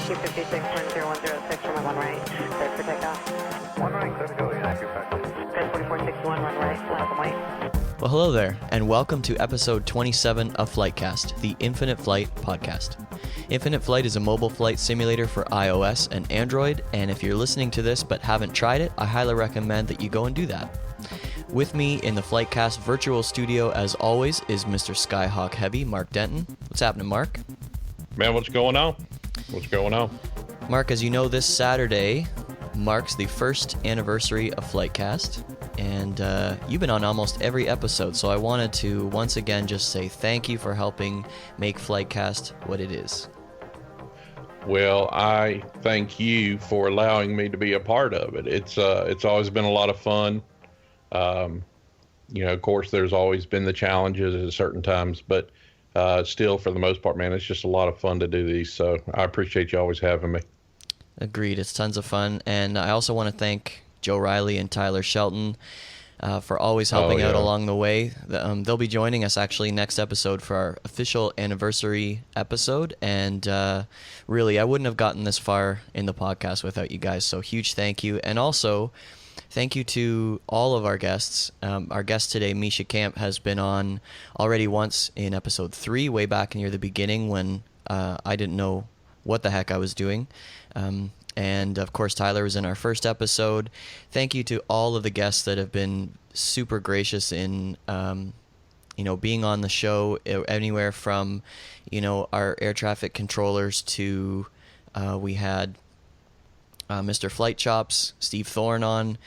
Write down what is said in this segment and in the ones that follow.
256.010, runway 1 right, cleared for takeoff. 1 right, clear to go, yeah, you're back. Cleared 4461, run right, left and white. Well, hello there, and welcome to episode 27 of FlightCast, the Infinite Flight podcast. Infinite Flight is a mobile flight simulator for iOS and Android, and if you're listening to this but haven't tried it, I highly recommend that you go and do that. With me in the FlightCast virtual studio, as always, is Mr. Skyhawk Heavy, Mark Denton. What's happening, Mark? Man, what's going on? What's going on? Mark, as you know, this Saturday marks the first anniversary of FlightCast, and you've been on almost every episode, so I wanted to once again just say thank you for helping make FlightCast what it is. Well, I thank you for allowing me to be a part of it. It's always been a lot of fun. Of course, there's always been the challenges at certain times, but still, for the most part, man, it's just a lot of fun to do these. So I appreciate you always having me. Agreed. It's tons of fun. And I also want to thank Joe Riley and Tyler Shelton for always helping out along the way. They'll be joining us actually next episode for our official anniversary episode. And really, I wouldn't have gotten this far in the podcast without you guys. So huge thank you. And also, thank you to all of our guests. Our guest today, Misha Camp, has been on already once in episode 3, way back near the beginning when I didn't know what the heck I was doing. And of course, Tyler was in our first episode. Thank you to all of the guests that have been super gracious in, being on the show, anywhere from, our air traffic controllers to we had Mr. Flight Chops, Steve Thorne on,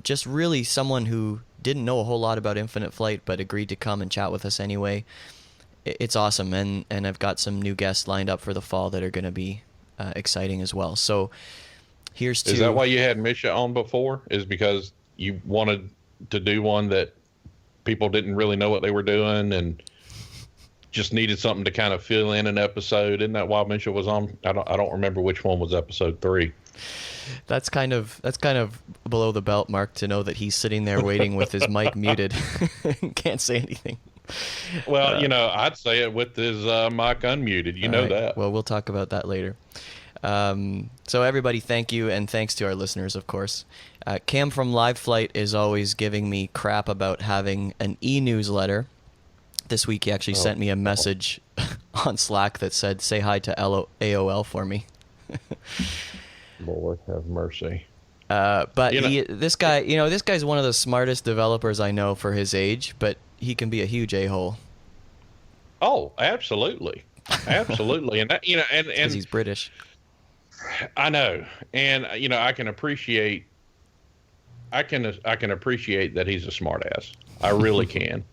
just really someone who didn't know a whole lot about Infinite Flight but agreed to come and chat with us anyway. It's awesome, and I've got some new guests lined up for the fall that are going to be exciting as well. So here's to... Is that why you had Misha on before? Is because you wanted to do one that people didn't really know what they were doing and just needed something to kind of fill in an episode? Isn't that why Misha was on? I don't remember which one was episode 3. That's kind of below the belt, Mark, to know that he's sitting there waiting with his mic muted. Can't say anything. Well, I'd say it with his mic unmuted. You know that. Well, we'll talk about that later. So everybody, thank you, and thanks to our listeners, of course. Cam from Live Flight is always giving me crap about having an e-newsletter. This week he actually sent me a message on Slack that said, "Say hi to AOL for me." Lord have mercy. But this guy's one of the smartest developers I know for his age, but he can be a huge a-hole. Oh, absolutely. Absolutely. And that, and because he's British. I know. And, I can appreciate that he's a smart ass. I really can.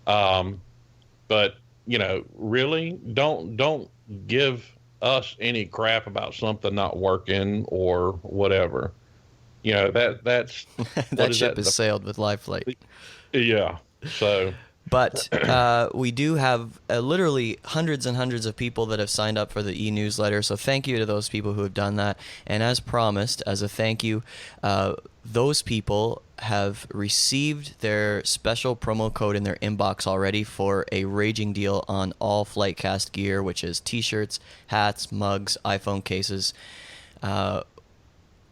But, really don't give us any crap about something not working or whatever. That's that ship is sailed with Live Flight. Yeah. So, but we do have literally hundreds and hundreds of people that have signed up for the e-newsletter. So thank you to those people who have done that. And as promised, as a thank you, those people have received their special promo code in their inbox already for a raging deal on all FlightCast gear, which is t-shirts, hats, mugs, iPhone cases,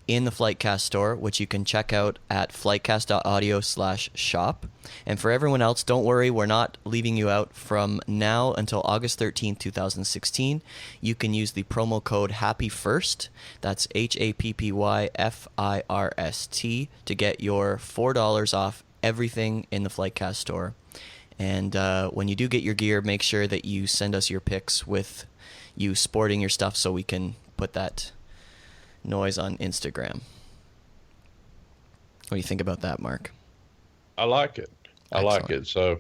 in the FlightCast store, which you can check out at flightcast.audio/shop. And for everyone else, don't worry, we're not leaving you out. From now until August 13th, 2016, you can use the promo code HAPPYFIRST, that's HAPPYFIRST, to get your $4 off everything in the FlightCast store. And when you do get your gear, make sure that you send us your pics with you sporting your stuff so we can put that noise on Instagram. What do you think about that, Mark? I like it. I like it. So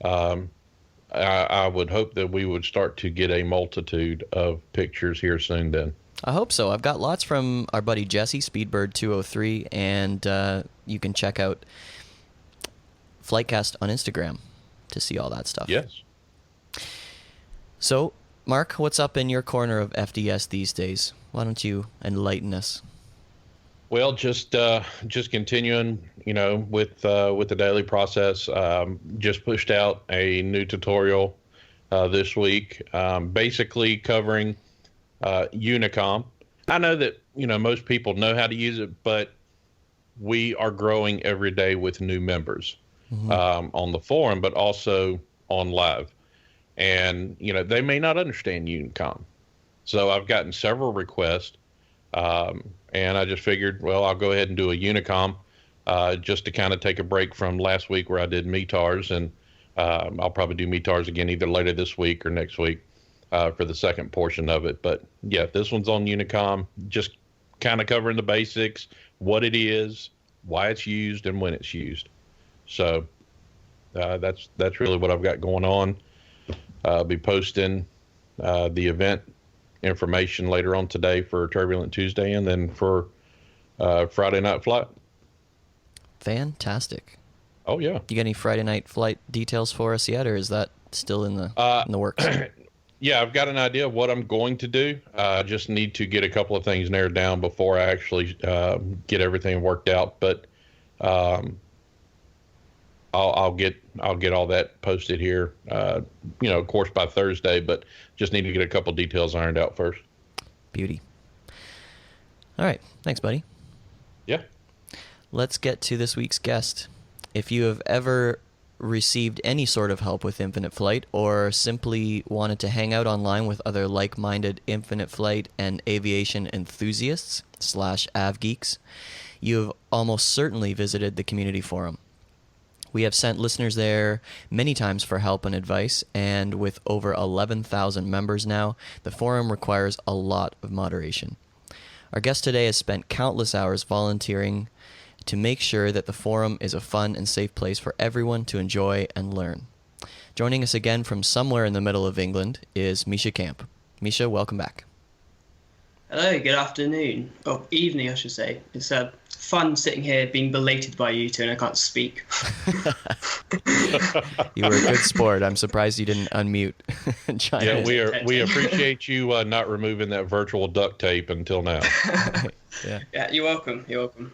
I would hope that we would start to get a multitude of pictures here soon then. I hope so. I've got lots from our buddy Jesse, Speedbird203, and you can check out FlightCast on Instagram to see all that stuff. Yes. So, Mark, what's up in your corner of FDS these days? Why don't you enlighten us? Well, just continuing, with the daily process. Just pushed out a new tutorial this week, basically covering Unicom. I know that, most people know how to use it, but we are growing every day with new members on the forum, but also on live. And, they may not understand Unicom. So I've gotten several requests, and I just figured, well, I'll go ahead and do a Unicom just to kind of take a break from last week where I did METARs, and I'll probably do METARs again either later this week or next week for the second portion of it. But yeah, this one's on Unicom, just kind of covering the basics, what it is, why it's used, and when it's used. So that's really what I've got going on. I'll be posting the event information later on today for Turbulent Tuesday, and then for Friday Night Flight. Fantastic. Oh yeah. You got any Friday Night Flight details for us yet, or is that still in the works? Yeah, I've got an idea of what I'm going to do. I just need to get a couple of things narrowed down before I actually get everything worked out. But I'll get all that posted here, of course by Thursday. But just need to get a couple details ironed out first. Beauty. All right, thanks, buddy. Yeah. Let's get to this week's guest. If you have ever received any sort of help with Infinite Flight, or simply wanted to hang out online with other like-minded Infinite Flight and aviation enthusiasts / avgeeks, you have almost certainly visited the community forum. We have sent listeners there many times for help and advice, and with over 11,000 members now, the forum requires a lot of moderation. Our guest today has spent countless hours volunteering to make sure that the forum is a fun and safe place for everyone to enjoy and learn. Joining us again from somewhere in the middle of England is Misha Camp. Misha, welcome back. Hello, good afternoon. Or evening, I should say. It's fun sitting here being belated by you two and I can't speak. You were a good sport. I'm surprised you didn't unmute. Yeah, we appreciate you not removing that virtual duct tape until now. Yeah, you're welcome. You're welcome.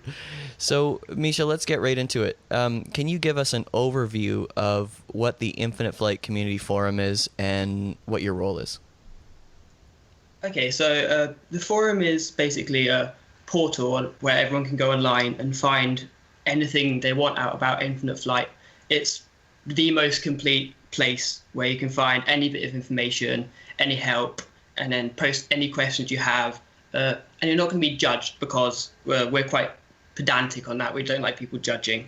So, Misha, let's get right into it. Can you give us an overview of what the Infinite Flight Community Forum is and what your role is? Okay, so the forum is basically a portal where everyone can go online and find anything they want out about Infinite Flight. It's the most complete place where you can find any bit of information, any help, and then post any questions you have. And you're not going to be judged because we're quite pedantic on that. We don't like people judging.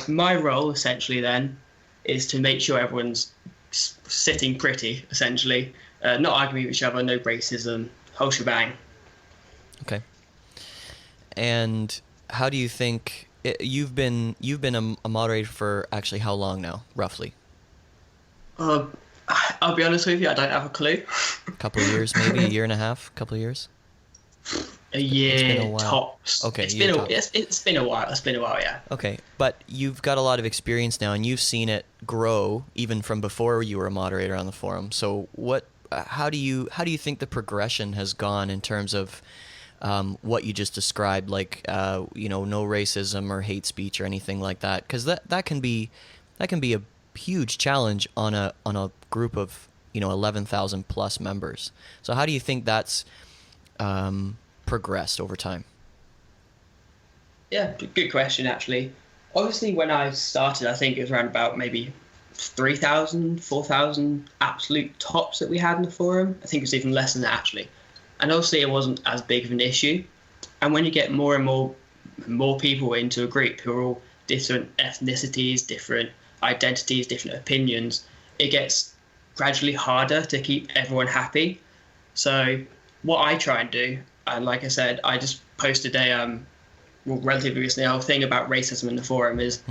My role, essentially, then, is to make sure everyone's sitting pretty, essentially. Not arguing with each other, no racism, whole shebang. Okay. And how do you think you've been a moderator for actually how long now, roughly? I'll be honest with you, I don't have a clue. A couple of years, maybe a year and a half, couple of years. A year, it's been a while. Tops. Okay, it's been a while. It's been a while, yeah. Okay, but you've got a lot of experience now, and you've seen it grow even from before you were a moderator on the forum. So how do you think the progression has gone in terms of what you just described, like no racism or hate speech or anything like that? Because that can be a huge challenge on a group of 11,000 plus members. So how do you think that's progressed over time? Yeah, good question, actually. Obviously, when I started, I think it was around about maybe 3,000, 4,000 absolute tops that we had in the forum. I think it was even less than that, actually. And obviously, it wasn't as big of an issue. And when you get more and more people into a group who are all different ethnicities, different identities, different opinions, it gets gradually harder to keep everyone happy. So what I try and do, and like I said, I just posted relatively recently, a thing about racism in the forum is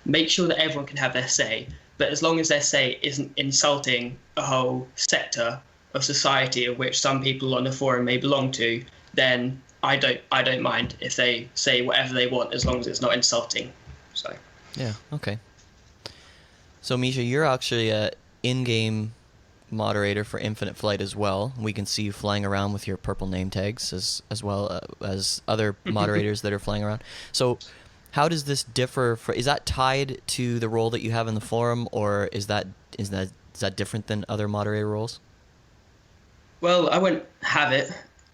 make sure that everyone can have their say, but as long as their say isn't insulting a whole sector of society of which some people on the forum may belong to, then I don't mind if they say whatever they want as long as it's not insulting. So yeah, okay. So Misha, you're actually a in-game moderator for Infinite Flight as well. We can see you flying around with your purple name tags as well as other moderators that are flying around. So how does this differ? Is that tied to the role that you have in the forum, or is that different than other moderator roles? Well, I wouldn't have it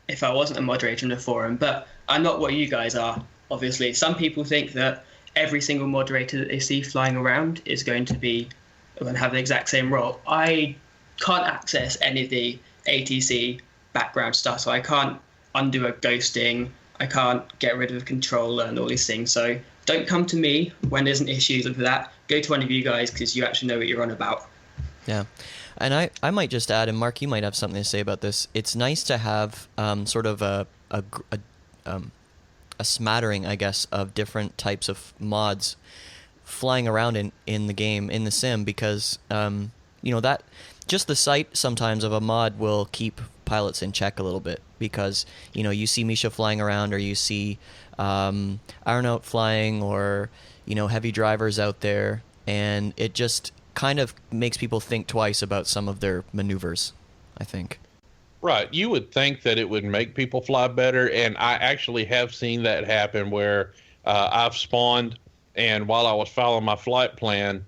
if I wasn't a moderator in the forum, but I'm not what you guys are, obviously. Some people think that every single moderator that they see flying around is going to have the exact same role. I can't access any of the ATC background stuff, so I can't undo a ghosting, I can't get rid of a controller and all these things. So don't come to me when there's an issue like that. Go to one of you guys because you actually know what you're on about. Yeah. And I might just add, and Mark, you might have something to say about this. It's nice to have sort of a smattering, I guess, of different types of mods flying around in the game, in the sim, because that just the sight sometimes of a mod will keep pilots in check a little bit, because you see Misha flying around, or you see Arnaut flying, or heavy drivers out there, and it just kind of makes people think twice about some of their maneuvers, I think. Right. You would think that it would make people fly better, and I actually have seen that happen where I've spawned, and while I was following my flight plan,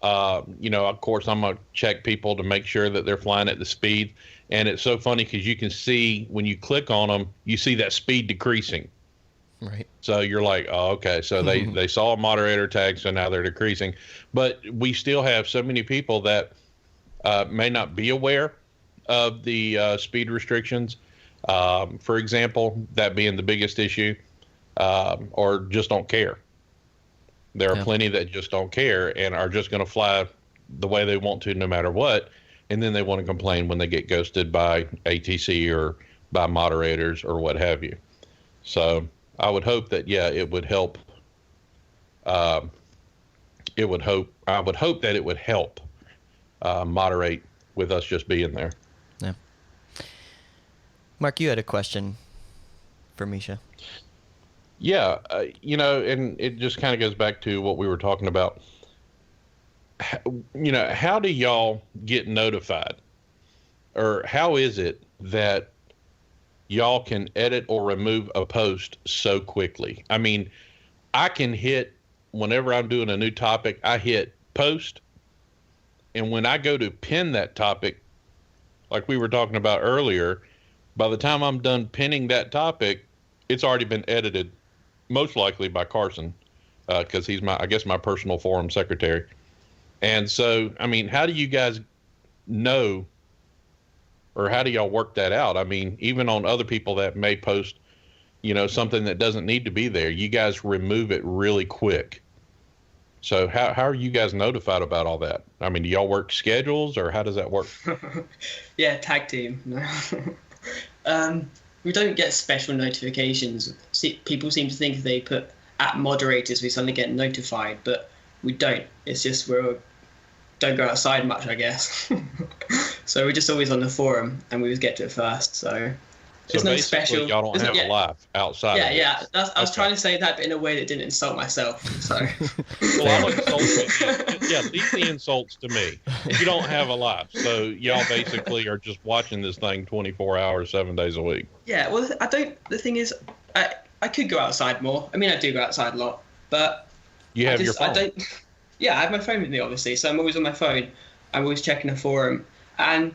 of course, I'm going to check people to make sure that they're flying at the speed. And it's so funny because you can see when you click on them, you see that speed decreasing. Right. So you're like, oh, okay. So they saw a moderator tag, so now they're decreasing. But we still have so many people that may not be aware of the speed restrictions. For example, that being the biggest issue, or just don't care. There are plenty that just don't care and are just going to fly the way they want to no matter what. And then they want to complain when they get ghosted by ATC or by moderators or what have you. So I would hope that, it would help. I would hope that it would help moderate with us just being there. Yeah. Mark, you had a question for Misha. Yeah, and it just kind of goes back to what we were talking about. How do y'all get notified? Or how is it that y'all can edit or remove a post so quickly? I mean, I can hit, whenever I'm doing a new topic, I hit post. And when I go to pin that topic, like we were talking about earlier, by the time I'm done pinning that topic, it's already been edited, most likely by Carson, because he's my personal forum secretary. And so, I mean, how do you guys know, or how do y'all work that out? I mean, even on other people that may post, something that doesn't need to be there, you guys remove it really quick. So how are you guys notified about all that? I mean, do y'all work schedules, or how does that work? Yeah, tag team. We don't get special notifications. People seem to think if they put @moderators, we suddenly get notified, but we don't. It's just we don't go outside much, I guess. So we're just always on the forum, and we always get to it first. So it's no special. Y'all don't have a life outside. Yeah. I was trying to say that, but in a way that didn't insult myself. So. Well, I'll insult you. Yeah, leave the insults to me. You don't have a life, so y'all basically are just watching this thing 24 hours, 7 days a week. Yeah. Well, I don't. The thing is, I could go outside more. I mean, I do go outside a lot, but you have your phone. Yeah, I have my phone with me, obviously. So I'm always on my phone. I'm always checking a forum, and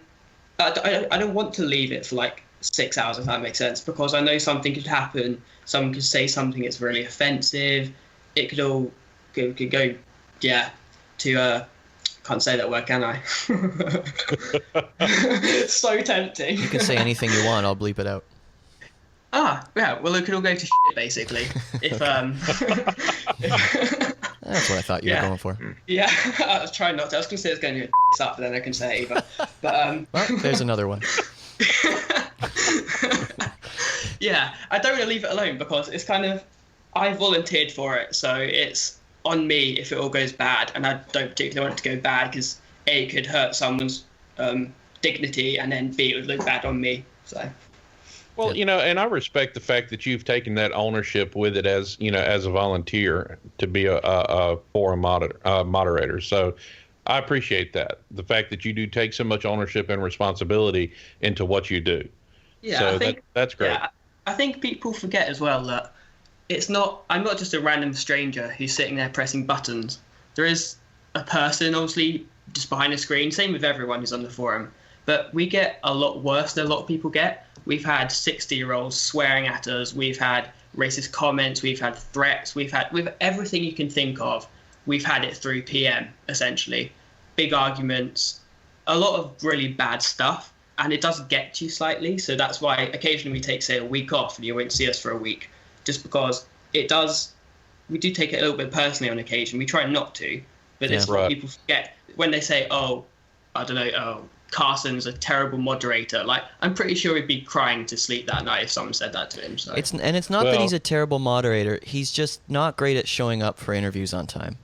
I don't want to leave it for like 6 hours, if that makes sense, because I know something could happen. Someone could say something that's really offensive. It could all go to can't say that word, can I? It's so tempting. You can say anything you want. I'll bleep it out. Yeah. Well, it could all go to shit, basically. If That's what I thought you were going for. Yeah, I was trying not to. I was going to say it's going to get up, but then I couldn't say it either. But well, there's another one. Yeah, I don't really leave it alone because it's kind of, I volunteered for it, so it's on me if it all goes bad, and I don't particularly want it to go bad because A, it could hurt someone's dignity, and then B, it would look bad on me. So. Well, and I respect the fact that you've taken that ownership with it as a volunteer to be a forum moderator. So I appreciate that. The fact that you do take so much ownership and responsibility into what you do. Yeah, so that's great. Yeah, I think people forget as well that I'm not just a random stranger who's sitting there pressing buttons. There is a person, obviously, just behind the screen. Same with everyone who's on the forum. but we get a lot worse than a lot of people get. We've had 60-year-olds swearing at us. We've had racist comments. We've had threats. With everything you can think of. We've had it through PM, essentially. Big arguments, a lot of really bad stuff, and it does get you slightly. So that's why occasionally we take, say, a week off and you won't see us for a week, just because it does. We do take it a little bit personally on occasion. We try not to, but it's what people forget when they say, oh, I don't know, oh, Carson's a terrible moderator. Like, I'm pretty sure he'd be crying to sleep that night if someone said that to him. So. It's not that he's a terrible moderator. He's just not great at showing up for interviews on time.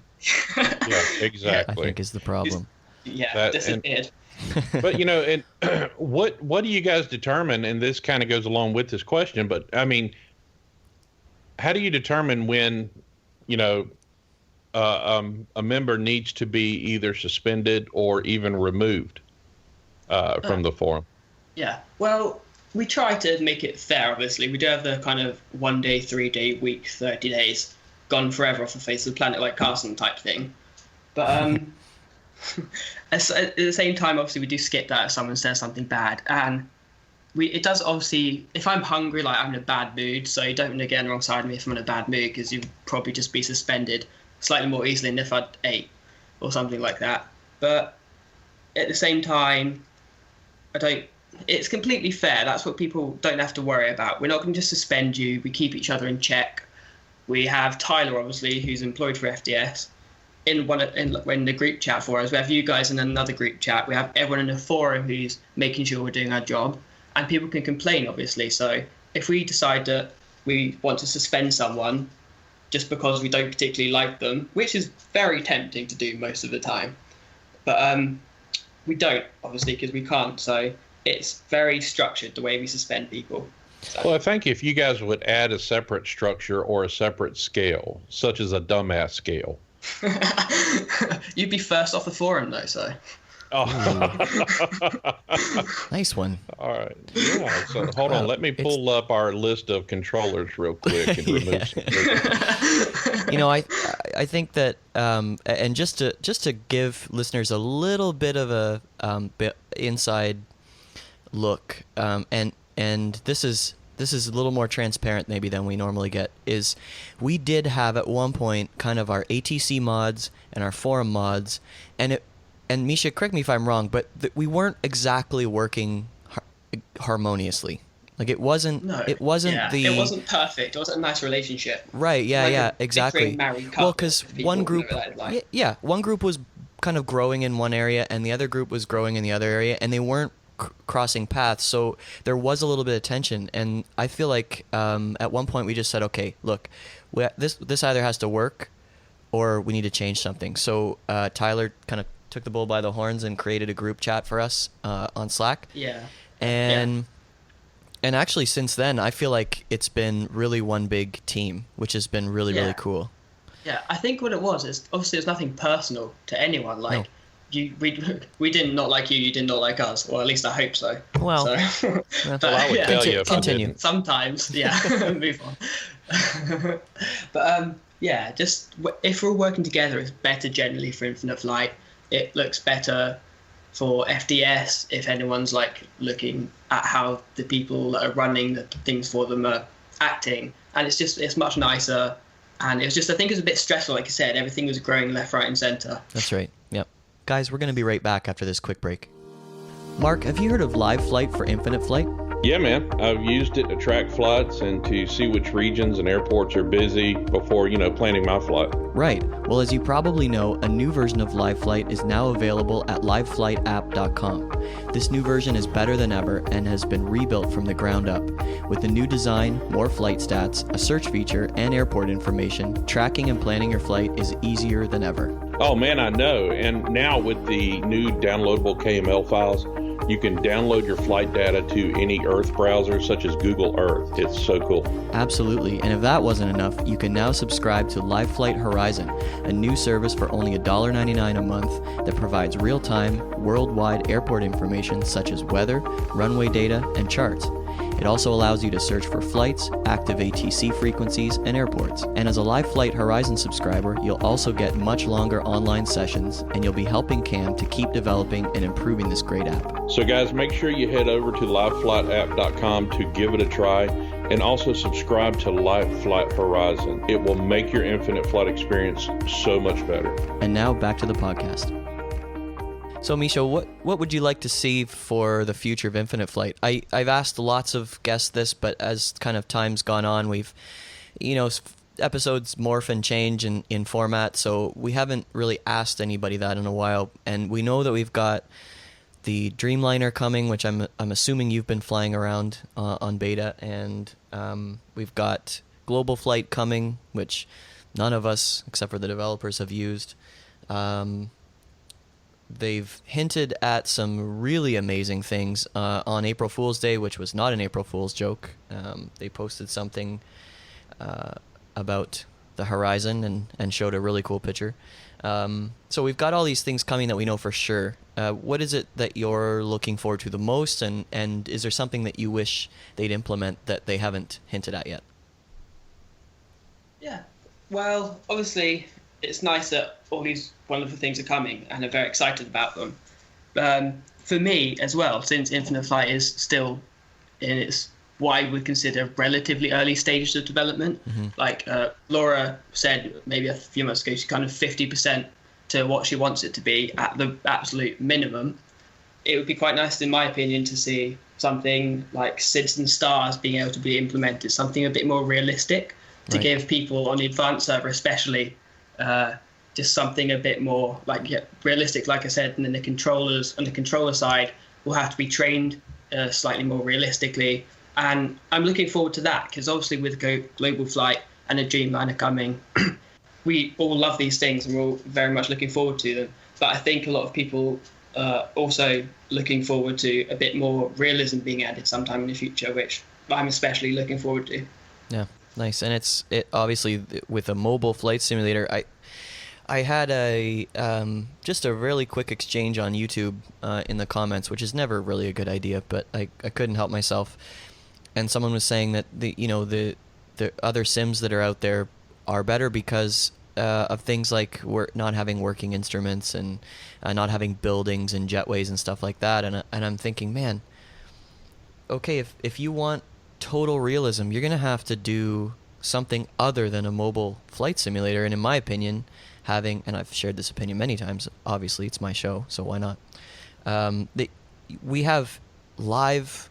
Yeah, exactly. I think is the problem. Disappeared. But and what do you guys determine? And this kind of goes along with this question. But I mean, how do you determine when a member needs to be either suspended or even removed from the forum? Yeah, well, we try to make it fair, obviously. We do have the kind of 1 day, 3 day, week, 30 days, gone forever off the face of the planet like Carson type thing. But at the same time, obviously, we do skip that if someone says something bad. And it does, obviously, if I'm hungry, like I'm in a bad mood, so you don't want to get on the wrong side of me if I'm in a bad mood, because you'd probably just be suspended slightly more easily than if I'd ate or something like that. But at the same time, it's completely fair. That's what people don't have to worry about. We're not going to just suspend you. We keep each other in check. We have Tyler, obviously, who's employed for FDS, in the group chat for us. We have you guys in another group chat. We have everyone in the forum who's making sure we're doing our job. And people can complain, obviously. So if we decide that we want to suspend someone just because we don't particularly like them, which is very tempting to do most of the time, but we don't, obviously, because we can't. So it's very structured, the way we suspend people. So. Well, I think if you guys would add a separate structure or a separate scale, such as a dumbass scale. You'd be first off the forum, though, so. Oh. Nice one. All right. Yeah. So hold on. Let me pull up our list of controllers real quick and remove some. I think that and just to give listeners a little bit of a inside look, and this is a little more transparent maybe than we normally get, is we did have at one point kind of our ATC mods and our forum mods, and Misha, correct me if I'm wrong, but we weren't exactly working harmoniously. Like it wasn't perfect. It wasn't a nice relationship. Right. Yeah. Exactly. Well, because one group was kind of growing in one area, and the other group was growing in the other area, and they weren't crossing paths. So there was a little bit of tension, and I feel like at one point we just said, okay, look, this either has to work, or we need to change something. So Tyler kind of took the bull by the horns and created a group chat for us on Slack. Yeah. And actually since then, I feel like it's been really one big team, which has been really, really cool. Yeah, I think what it was is, obviously there's nothing personal to anyone. Like, we did not like you, you did not like us, or at least I hope so. Well, but I would tell you if continue. Sometimes, move on. But just if we're working together, it's better generally for Infinite Flight. It looks better for FDS if anyone's like looking at how the people that are running the things for them are acting, and it's much nicer. And I think it was a bit stressful, like you said. Everything was growing left, right, and center. That's right. Yep. Guys, we're going to be right back after this quick break. Mark, have you heard of Live Flight for Infinite Flight? Yeah, man. I've used it to track flights and to see which regions and airports are busy before, planning my flight. Right. Well, as you probably know, a new version of Live Flight is now available at liveflightapp.com. This new version is better than ever and has been rebuilt from the ground up. With the new design, more flight stats, a search feature, and airport information, tracking and planning your flight is easier than ever. Oh, man, I know. And now with the new downloadable KML files, you can download your flight data to any Earth browser, such as Google Earth. It's so cool. Absolutely. And if that wasn't enough, you can now subscribe to Live Flight Horizon, a new service for only $1.99 a month that provides real-time, worldwide airport information such as weather, runway data, and charts. It also allows you to search for flights, active ATC frequencies, and airports. And as a Live Flight Horizon subscriber, you'll also get much longer online sessions, and you'll be helping Cam to keep developing and improving this great app. So guys, make sure you head over to liveflightapp.com to give it a try, and also subscribe to Live Flight Horizon. It will make your infinite flight experience so much better. And now back to the podcast. So Misha, what would you like to see for the future of Infinite Flight? I've asked lots of guests this, but as kind of time's gone on, we've, episodes morph and change in format, so we haven't really asked anybody that in a while. And we know that we've got the Dreamliner coming, which I'm assuming you've been flying around on beta, and we've got Global Flight coming, which none of us, except for the developers, have used. They've hinted at some really amazing things on April Fool's Day, which was not an April Fool's joke. They posted something about the horizon and showed a really cool picture. So we've got all these things coming that we know for sure. What is it that you're looking forward to the most, and is there something that you wish they'd implement that they haven't hinted at yet? Yeah, well, obviously it's nice that all these wonderful things are coming, and I'm very excited about them. For me as well, since Infinite Flight is still in its what I would consider relatively early stages of development, like Laura said maybe a few months ago, she's kind of 50% to what she wants it to be at the absolute minimum. It would be quite nice, in my opinion, to see something like Citizen Stars being able to be implemented, something a bit more realistic to give people on the advanced server especially just something a bit more realistic, like I said, and then the controllers on the controller side will have to be trained slightly more realistically. And I'm looking forward to that, because obviously with Global Flight and a Dreamliner coming, we all love these things and we're all very much looking forward to them. But I think a lot of people also looking forward to a bit more realism being added sometime in the future, which I'm especially looking forward to. Yeah, nice. And it obviously with a mobile flight simulator, I had just a really quick exchange on YouTube in the comments, which is never really a good idea, but I couldn't help myself. And someone was saying that the other sims that are out there are better because of things like not having working instruments and not having buildings and jetways and stuff like that. And I'm thinking, man, okay, if you want total realism, you're gonna have to do something other than a mobile flight simulator. And in my opinion, and I've shared this opinion many times, obviously it's my show, so why not? We have live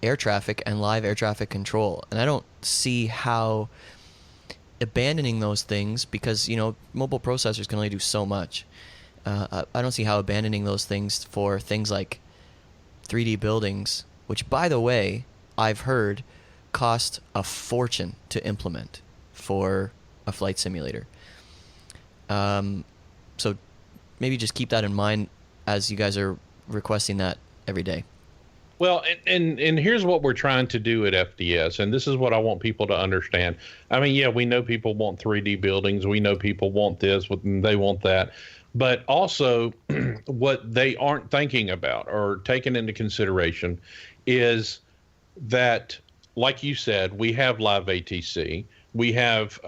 air traffic and live air traffic control, and I don't see how abandoning those things, because mobile processors can only do so much. I don't see how abandoning those things for things like 3D buildings, which by the way I've heard cost a fortune to implement for a flight simulator. So maybe just keep that in mind as you guys are requesting that every day. Well, and here's what we're trying to do at FDS, and this is what I want people to understand. I mean, yeah, we know people want 3D buildings. We know people want this, they want that. But also what they aren't thinking about or taking into consideration is that, like you said, we have live ATC. We have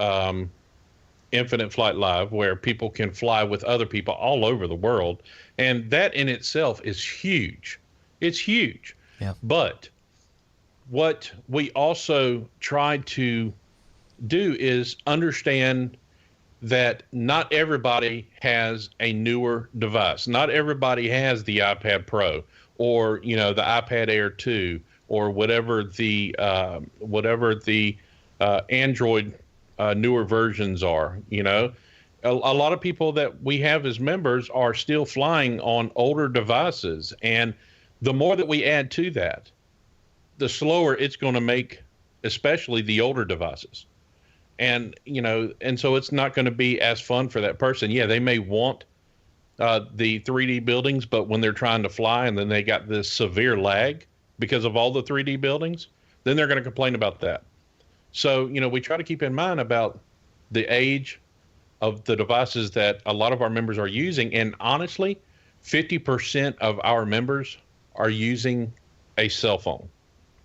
Infinite Flight Live, where people can fly with other people all over the world. And that in itself is huge. It's huge. Yeah. But what we also try to do is understand that not everybody has a newer device. Not everybody has the iPad Pro or, the iPad Air 2 or whatever the Android newer versions are. A lot of people that we have as members are still flying on older devices, and the more that we add to that, the slower it's going to make, especially the older devices. And, and so it's not going to be as fun for that person. Yeah, they may want the 3D buildings, but when they're trying to fly and then they got this severe lag because of all the 3D buildings, then they're going to complain about that. So, we try to keep in mind about the age of the devices that a lot of our members are using. And honestly, 50% of our members are using a cell phone.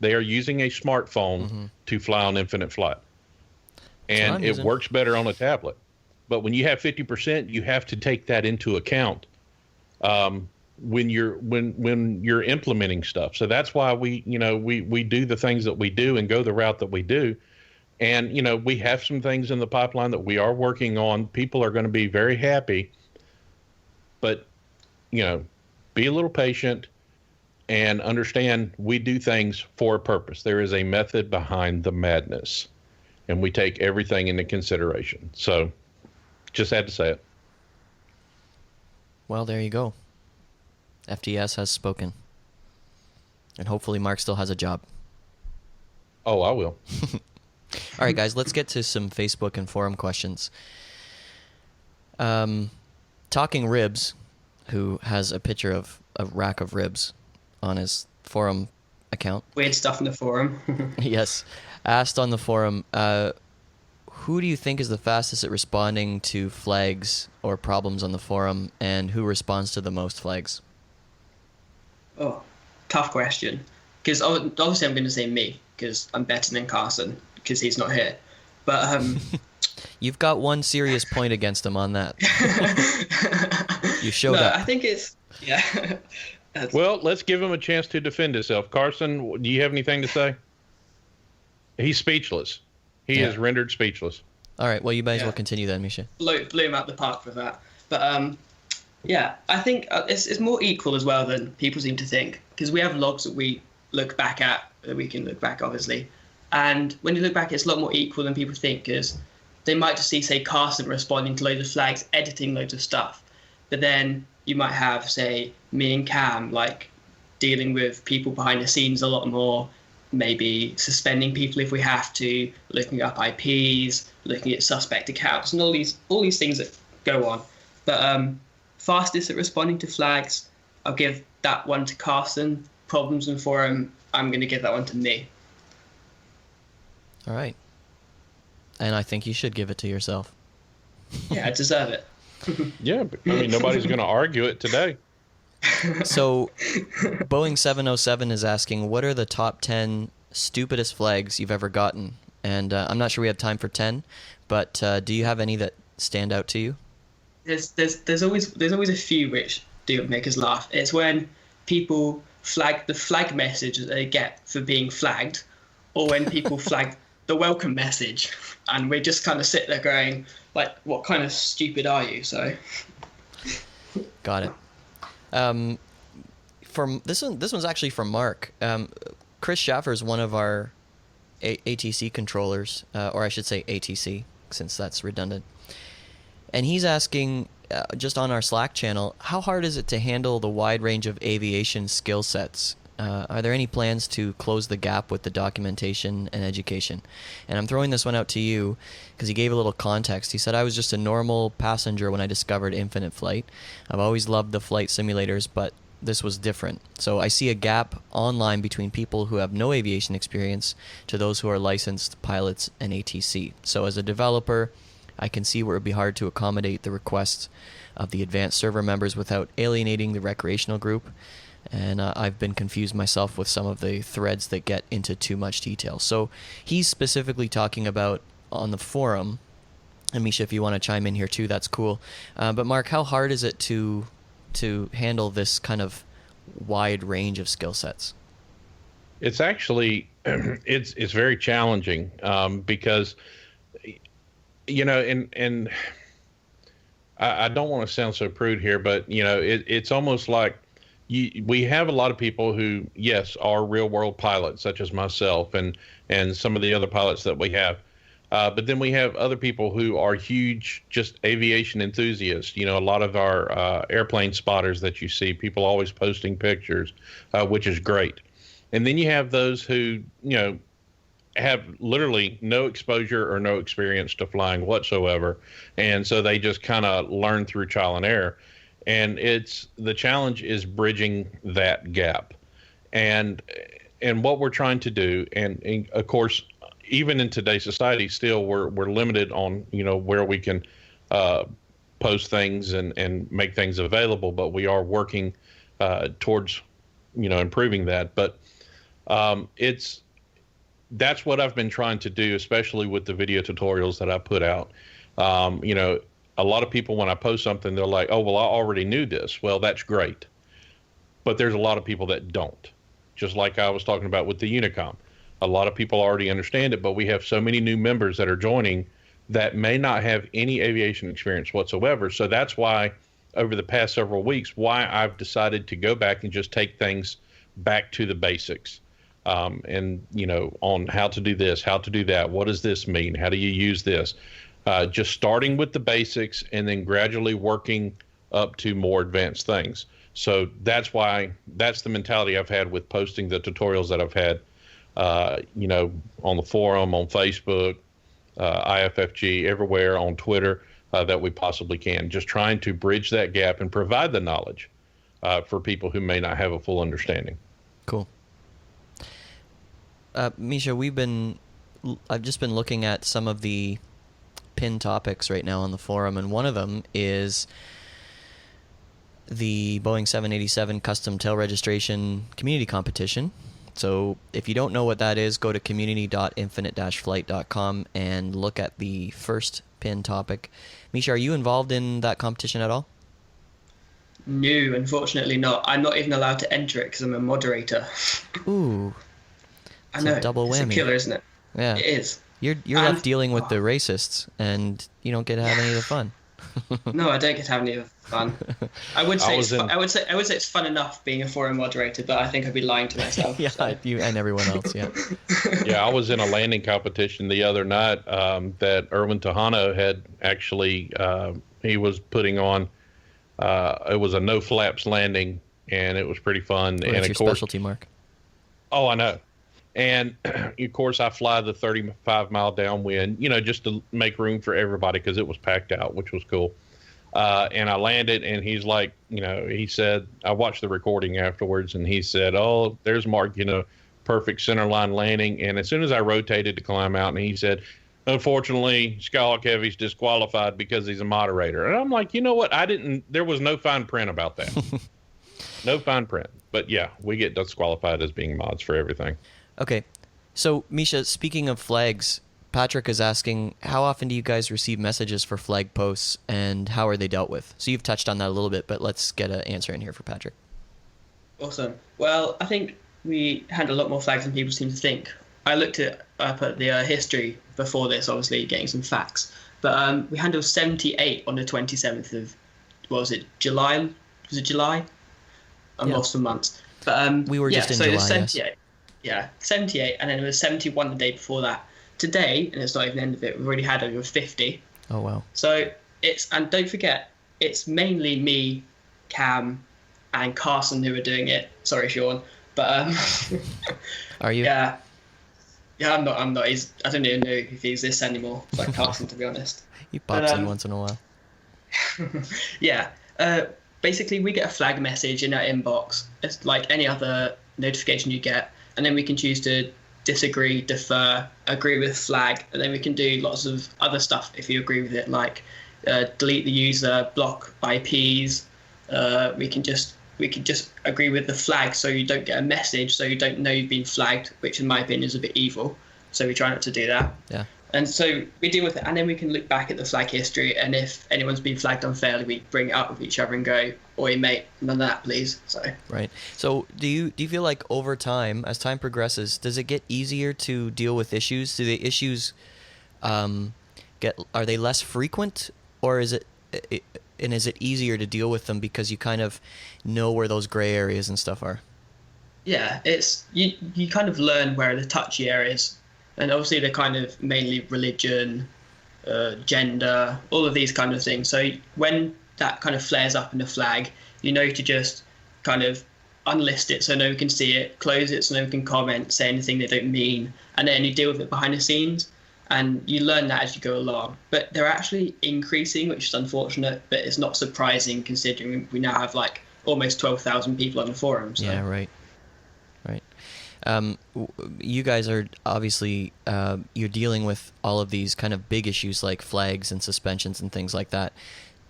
They are using a smartphone to fly on infinite flight. And it works better on a tablet. But when you have 50%, you have to take that into account when you're implementing stuff. So that's why we do the things that we do and go the route that we do. And, we have some things in the pipeline that we are working on. People are going to be very happy. But, be a little patient and understand we do things for a purpose. There is a method behind the madness, and we take everything into consideration. So just had to say it. Well, there you go. FTS has spoken. And hopefully Mark still has a job. Oh, I will. All right, guys, let's get to some Facebook and forum questions. Talking Ribs, who has a picture of a rack of ribs on his forum account. Weird stuff in the forum. Yes. Asked on the forum, who do you think is the fastest at responding to flags or problems on the forum, and who responds to the most flags? Oh, tough question. Because obviously I'm going to say me, because I'm better than Carson, because he's not here. But you've got one serious point against him on that. You showed up. I think it's Well, let's give him a chance to defend himself. Carson, do you have anything to say? He's speechless. He is rendered speechless. All right. Well, you might as well continue then, Misha. Blew him out the park with that. But I think it's more equal as well than people seem to think, because we have logs that we look back at, that we can look back, obviously. And when you look back, it's a lot more equal than people think, because they might just see, say, Carson responding to loads of flags, editing loads of stuff. But then you might have, say, me and Cam, like, dealing with people behind the scenes a lot more, maybe suspending people if we have to, looking up IPs, looking at suspect accounts, and all these things that go on. But fastest at responding to flags, I'll give that one to Carson. Problems and forum, I'm going to give that one to me. All right. And I think you should give it to yourself. Yeah, I deserve it. Yeah, but, nobody's going to argue it today. So, Boeing 707 is asking, what are the top 10 stupidest flags you've ever gotten? And I'm not sure we have time for 10, but do you have any that stand out to you? There's always a few which do make us laugh. It's when people flag the flag message that they get for being flagged, or when people flag the welcome message, and we just kind of sit there going, like, what kind of stupid are you? So, got it. From this one's actually from Mark. Chris Schaffer is one of our ATC controllers, or I should say ATC, since that's redundant. And he's asking, just on our Slack channel, how hard is it to handle the wide range of aviation skill sets? Are there any plans to close the gap with the documentation and education? And I'm throwing this one out to you because he gave a little context. He said, I was just a normal passenger when I discovered Infinite Flight. I've always loved the flight simulators, but this was different. So I see a gap online between people who have no aviation experience to those who are licensed pilots and ATC. So as a developer, I can see where it would be hard to accommodate the requests of the advanced server members without alienating the recreational group. And I've been confused myself with some of the threads that get into too much detail. So he's specifically talking about on the forum, and Misha, if you want to chime in here too, that's cool. But Mark, how hard is it to handle this kind of wide range of skill sets? It's actually, it's very challenging because, and I don't want to sound so prude here, but, it's almost like, we have a lot of people who, yes, are real world pilots, such as myself and some of the other pilots that we have. But then we have other people who are huge, just aviation enthusiasts. A lot of our airplane spotters that you see, people always posting pictures, which is great. And then you have those who, have literally no exposure or no experience to flying whatsoever. And so they just kind of learn through trial and error. And the challenge is bridging that gap, and what we're trying to do, and of course, even in today's society, still we're limited on where we can post things and make things available, but we are working towards improving that. But That's what I've been trying to do, especially with the video tutorials that I put out. A lot of people, when I post something, they're like, oh, well, I already knew this. Well, that's great. But there's a lot of people that don't. Just like I was talking about with the Unicom. A lot of people already understand it, but we have so many new members that are joining that may not have any aviation experience whatsoever. So that's why over the past several weeks, why I've decided to go back and just take things back to the basics. And, on how to do this, how to do that. What does this mean? How do you use this? Just starting with the basics and then gradually working up to more advanced things. So that's the mentality I've had with posting the tutorials that I've had, on the forum, on Facebook, IFFG, everywhere, on Twitter, that we possibly can. Just trying to bridge that gap and provide the knowledge for people who may not have a full understanding. Cool. Misha, I've just been looking at some of the pinned topics right now on the forum, and one of them is the Boeing 787 custom tail registration community competition. So if you don't know what that is, go to community.infinite-flight.com and look at the first pinned topic. Misha, are you involved in that competition at all? No, unfortunately not. I'm not even allowed to enter it because I'm a moderator. Ooh. I know. Double whammy. It's a killer, isn't it? Yeah. It is. You're left dealing with the racists, and you don't get to have any of the fun. No, I don't get to have any of the fun. I would say it's fun enough being a forum moderator, but I think I'd be lying to myself. Yeah, so. You and everyone else. Yeah. Yeah, I was in a landing competition the other night that Erwin Tejano had actually. He was putting on. It was a no flaps landing, and it was pretty fun. Well, and that's of your course, specialty, Mark. Oh, I know. And of course, I fly the 35-mile downwind, just to make room for everybody because it was packed out, which was cool. And I landed, and he's like, he said, I watched the recording afterwards, and he said, oh, there's Mark, perfect centerline landing. And as soon as I rotated to climb out, and he said, unfortunately, Skyhawk Heavy's disqualified because he's a moderator. And I'm like, you know what? There was no fine print about that. No fine print. But yeah, we get disqualified as being mods for everything. Okay. So, Misha, speaking of flags, Patrick is asking, how often do you guys receive messages for flag posts, and how are they dealt with? So you've touched on that a little bit, but let's get an answer in here for Patrick. Awesome. Well, I think we handle a lot more flags than people seem to think. I looked up at the history before this, obviously getting some facts, but we handled 78 on the 27th of, July? Was it July? I'm lost for months. But we were just in so July, 78. Yes. Yeah, 78, and then it was 71 the day before that. Today, and it's not even the end of it, we've already had over 50. Oh, wow. So and don't forget, it's mainly me, Cam, and Carson who are doing it. Sorry, Sean. But, Are you? Yeah, I'm not. I don't even know if he exists anymore. It's like Carson, to be honest. He pops in once in a while. Yeah. Basically, we get a flag message in our inbox. It's like any other notification you get. And then we can choose to disagree, defer, agree with flag. And then we can do lots of other stuff if you agree with it, like delete the user, block IPs. We can just agree with the flag so you don't get a message, so you don't know you've been flagged, which in my opinion is a bit evil. So we try not to do that. Yeah. And so we deal with it, and then we can look back at the flag history, and if anyone's been flagged unfairly, we bring it up with each other and go, oi mate, none of that please. So Right. So do you feel like over time, as time progresses, does it get easier to deal with issues? Do the issues are they less frequent, or is it easier to deal with them because you kind of know where those gray areas and stuff are? Yeah, it's you kind of learn where the touchy areas. And obviously they're kind of mainly religion, gender, all of these kind of things. So when that kind of flares up in the flag, you know to just kind of unlist it so no one can see it, close it so no one can comment, say anything they don't mean, and then you deal with it behind the scenes. And you learn that as you go along. But they're actually increasing, which is unfortunate, but it's not surprising considering we now have like almost 12,000 people on the forum. So. Yeah, right. You guys are obviously you're dealing with all of these kind of big issues like flags and suspensions and things like that.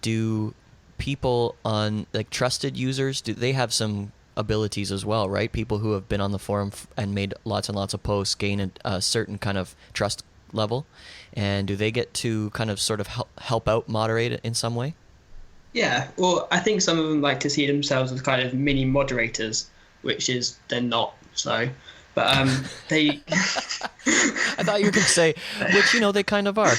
Do people on like trusted users, do they have some abilities as well, right? People who have been on the forum and made lots and lots of posts gain a certain kind of trust level. And do they get to kind of sort of help out moderate it in some way? Yeah, well, I think some of them like to see themselves as kind of mini moderators, which is they're not. So, but they. I thought you were going to say, which they kind of are.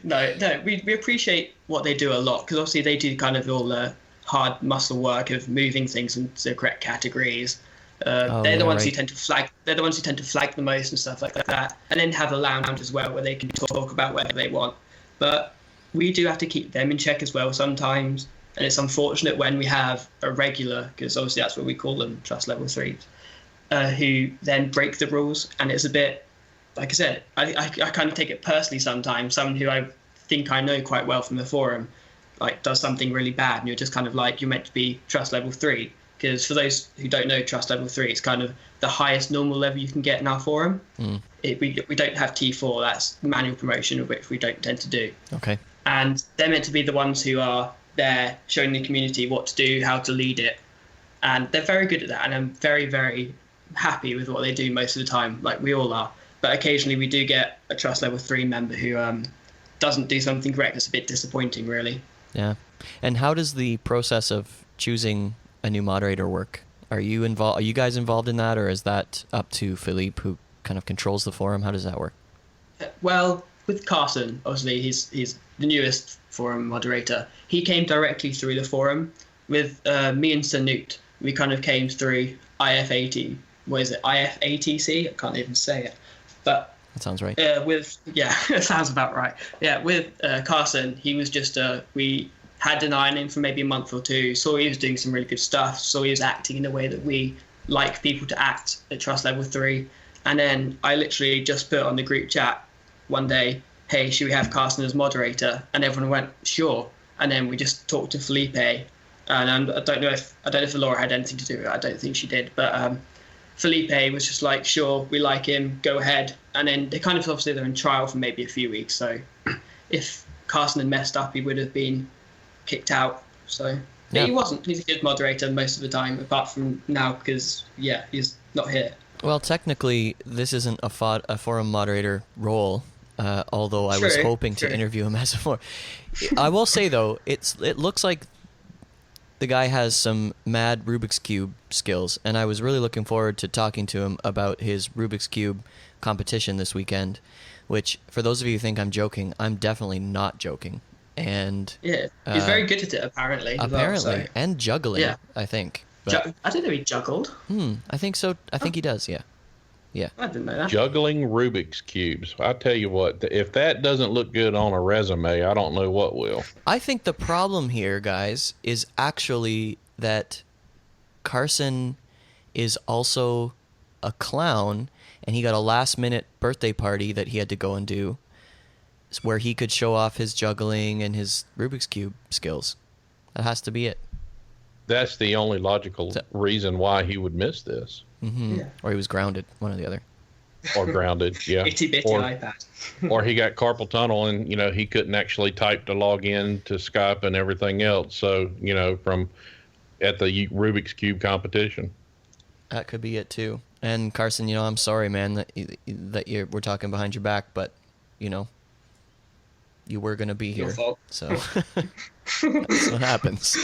No. We appreciate what they do a lot, because obviously they do kind of all the hard muscle work of moving things into the correct categories. They're the ones who tend to flag. They're the ones who tend to flag the most and stuff like that, and then have a lounge as well where they can talk about whatever they want. But we do have to keep them in check as well sometimes, and it's unfortunate when we have a regular, because obviously that's what we call them, trust level 3s, who then break the rules, and it's a bit, like I said, I kind of take it personally sometimes. Someone who I think I know quite well from the forum, like, does something really bad, and you're just kind of like, you're meant to be trust level 3. Because for those who don't know, trust level 3, it's kind of the highest normal level you can get in our forum. We don't have T4, that's manual promotion, which we don't tend to do. Okay. And they're meant to be the ones who are there showing the community what to do, how to lead it. And they're very good at that, and I'm very, very happy with what they do most of the time, like we all are. But occasionally we do get a trust level 3 member who doesn't do something correct. It's a bit disappointing, really. Yeah. And how does the process of choosing a new moderator work? Are you involved? Are you guys involved in that, or is that up to Philippe, who kind of controls the forum? How does that work? Well, with Carson, obviously he's the newest forum moderator. He came directly through the forum. With me and Sanut, we kind of came through IF80. What is it? IF80C? I can't even say it. But that sounds right. It sounds about right. Yeah, with Carson, he was just we had an eye on him for maybe a month or two, saw he was doing some really good stuff, saw he was acting in a way that we like people to act at trust level 3. And then I literally just put on the group chat one day, hey, should we have Carson as moderator? And everyone went, sure. And then we just talked to Felipe. And I don't know if Laura had anything to do with it. I don't think she did. But Felipe was just like, sure, we like him, go ahead. And then they kind of, obviously they're in trial for maybe a few weeks. So if Carson had messed up, he would have been kicked out. So yeah. He wasn't. He's a good moderator most of the time, apart from now, because he's not here. Well, technically this isn't a forum moderator role, although I was hoping to interview him as a forum. I will say though, it looks like the guy has some mad Rubik's Cube skills, and I was really looking forward to talking to him about his Rubik's Cube competition this weekend, which, for those of you who think I'm joking, I'm definitely not joking. And yeah, he's very good at it, apparently. And juggling, I think. But I didn't know he juggled. I think so. I think he does. Yeah. I didn't know that. Juggling Rubik's cubes. I tell you what, if that doesn't look good on a resume, I don't know what will. I think the problem here, guys, is actually that Carson is also a clown, and he got a last-minute birthday party that he had to go and do, where he could show off his juggling and his Rubik's Cube skills. That has to be it. That's the only logical reason why he would miss this. Mm-hmm. Yeah. Or he was grounded, one or the other. Or grounded, yeah. Itty-bitty iPad. Or he got carpal tunnel and, he couldn't actually type to log in to Skype and everything else. So, from at the Rubik's Cube competition. That could be it, too. And Carson, I'm sorry, man, that we're talking behind your back, but, you were going to be here. Your fault. So that's what happens.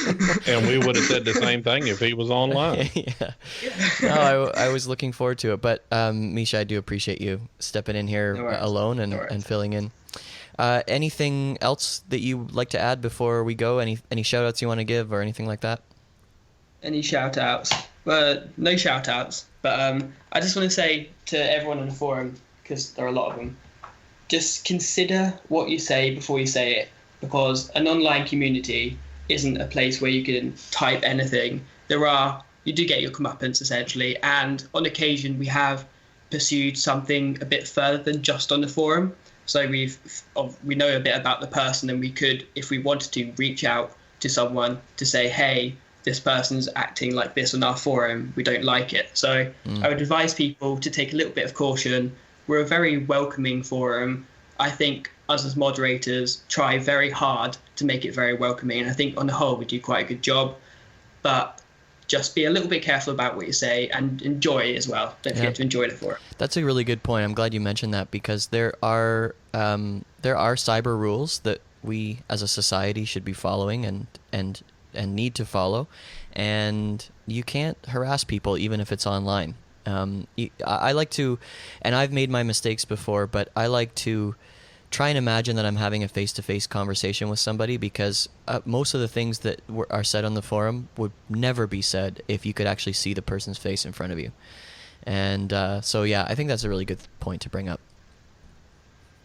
And we would have said the same thing if he was online. Yeah. No, I was looking forward to it. But, Misha, I do appreciate you stepping in here alone and filling in. Anything else that you would like to add before we go? Any shout-outs you want to give or anything like that? Any shout-outs? Well, no shout-outs. But I just want to say to everyone on the forum, because there are a lot of them, just consider what you say before you say it, because an online community isn't a place where you can type anything. You do get your comeuppance, essentially, and on occasion we have pursued something a bit further than just on the forum. So we know a bit about the person, and we could, if we wanted to, reach out to someone to say, hey, this person's acting like this on our forum, we don't like it. So I would advise people to take a little bit of caution. We're a very welcoming forum. I think us as moderators try very hard to make it very welcoming, and I think on the whole we do quite a good job. but just be a little bit careful about what you say and enjoy as well. Don't forget to enjoy the forum. That's a really good point. I'm glad you mentioned that, because there are cyber rules that we as a society should be following and need to follow, and you can't harass people even if it's online. I like to, and I've made my mistakes before, but I like to try and imagine that I'm having a face-to-face conversation with somebody, because most of the things that are said on the forum would never be said if you could actually see the person's face in front of you. And so yeah, I think that's a really good point to bring up.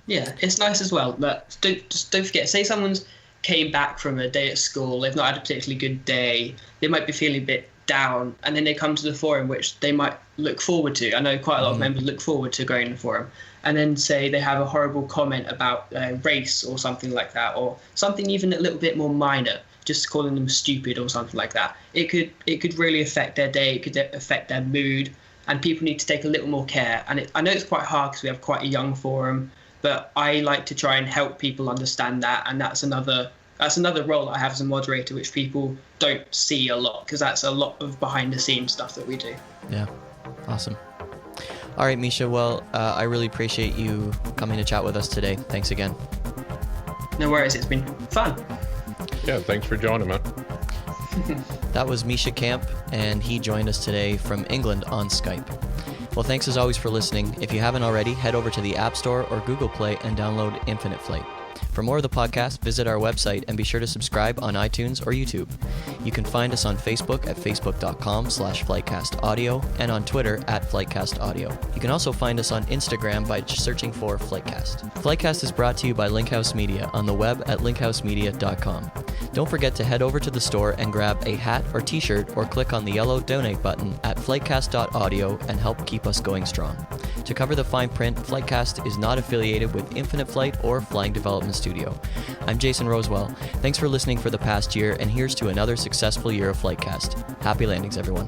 Yeah, it's nice as well, but don't forget, say someone's came back from a day at school, they've not had a particularly good day, they might be feeling a bit down, and then they come to the forum, which they might look forward to. I know quite a lot of members look forward to going to the forum, and then say they have a horrible comment about race or something like that, or something even a little bit more minor, just calling them stupid or something like that. It could really affect their day, it could affect their mood, and people need to take a little more care. And I know it's quite hard because we have quite a young forum, but I like to try and help people understand that, and that's another role I have as a moderator, which people don't see a lot, because that's a lot of behind the scenes stuff that we do. Yeah, awesome. All right, Misha, well, I really appreciate you coming to chat with us today. Thanks again. No worries, it's been fun. Yeah, thanks for joining, man. That was Misha Camp, and he joined us today from England on Skype. Well, thanks as always for listening. If you haven't already, head over to the App Store or Google Play and download Infinite Flight. For more of the podcast, visit our website and be sure to subscribe on iTunes or YouTube. You can find us on Facebook at facebook.com/FlightCastAudio and on Twitter at FlightCastAudio. You can also find us on Instagram by searching for FlightCast. FlightCast is brought to you by Linkhouse Media on the web at linkhousemedia.com. Don't forget to head over to the store and grab a hat or t-shirt, or click on the yellow donate button at flightcast.audio and help keep us going strong. To cover the fine print, FlightCast is not affiliated with Infinite Flight or Flying Development Studio. I'm Jason Rosewell. Thanks for listening for the past year, and here's to another successful year of FlightCast. Happy landings, everyone.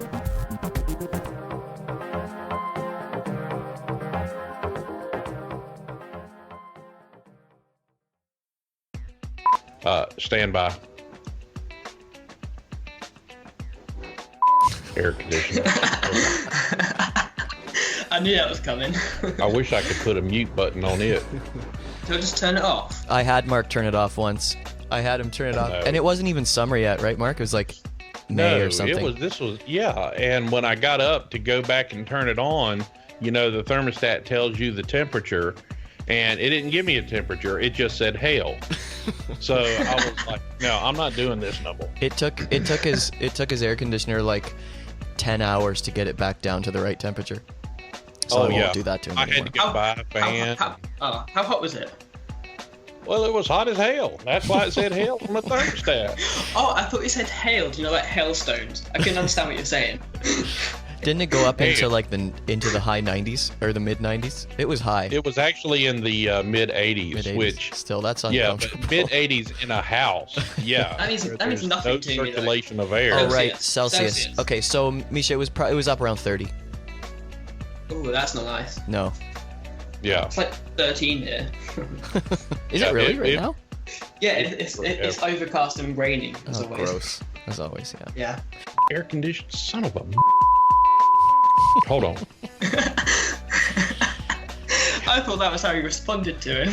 Stand by. Air conditioner. I knew that was coming. I wish I could put a mute button on it. So just turn it off. I had Mark turn it off once. I had him turn it off. No. And it wasn't even summer yet, right, Mark? It was like May or something. This was, and when I got up to go back and turn it on, the thermostat tells you the temperature, and it didn't give me a temperature. It just said hail. So I was like, no, I'm not doing this no more. It took his air conditioner like 10 hours to get it back down to the right temperature. So I won't do that to him anymore. I had to go buy a fan. How hot was it? Well, it was hot as hell. That's why it said hail from the thermostat. Oh, I thought you said hailed, like hailstones. I couldn't understand what you're saying. Didn't it go up into the high 90s or the mid 90s? It was high. It was actually in the mid 80s, which still that's uncomfortable. But mid 80s in a house. Yeah. that means nothing no to me. Circulation of air. Oh right, Celsius. Okay, so Misha, it was up around 30. Oh, that's not nice. No. Yeah. It's like 13 here. Is it really right now? Yeah, it's overcast and raining as always. Gross. As always, yeah. Yeah. Air conditioned son of a. Hold on. I thought that was how you responded to it.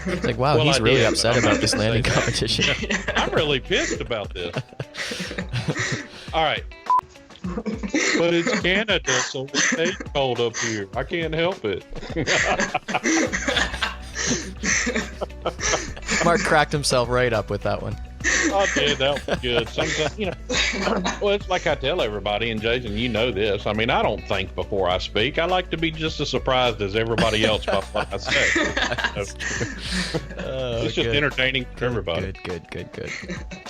It's like, wow, he's really upset about this landing competition. I'm really pissed about this. All right. But it's Canada, so it stays cold up here. I can't help it. Mark cracked himself right up with that one. I did. That was good. Sometimes, well, it's like I tell everybody, and Jason, you know this. I mean, I don't think before I speak. I like to be just as surprised as everybody else about what I say. It's just entertaining for everybody. Good.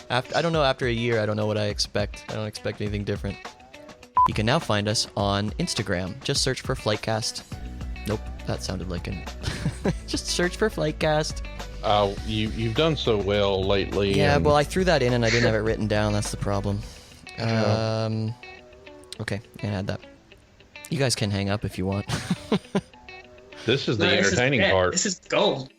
I don't know. After a year, I don't know what I expect. I don't expect anything different. You can now find us on Instagram. Just search for FlightCast. Nope, that sounded like an... Just search for FlightCast. You've done so well lately. Yeah, well, I threw that in and I didn't have it written down. That's the problem. Okay, can't add that. You guys can hang up if you want. This is the entertaining part. This is gold.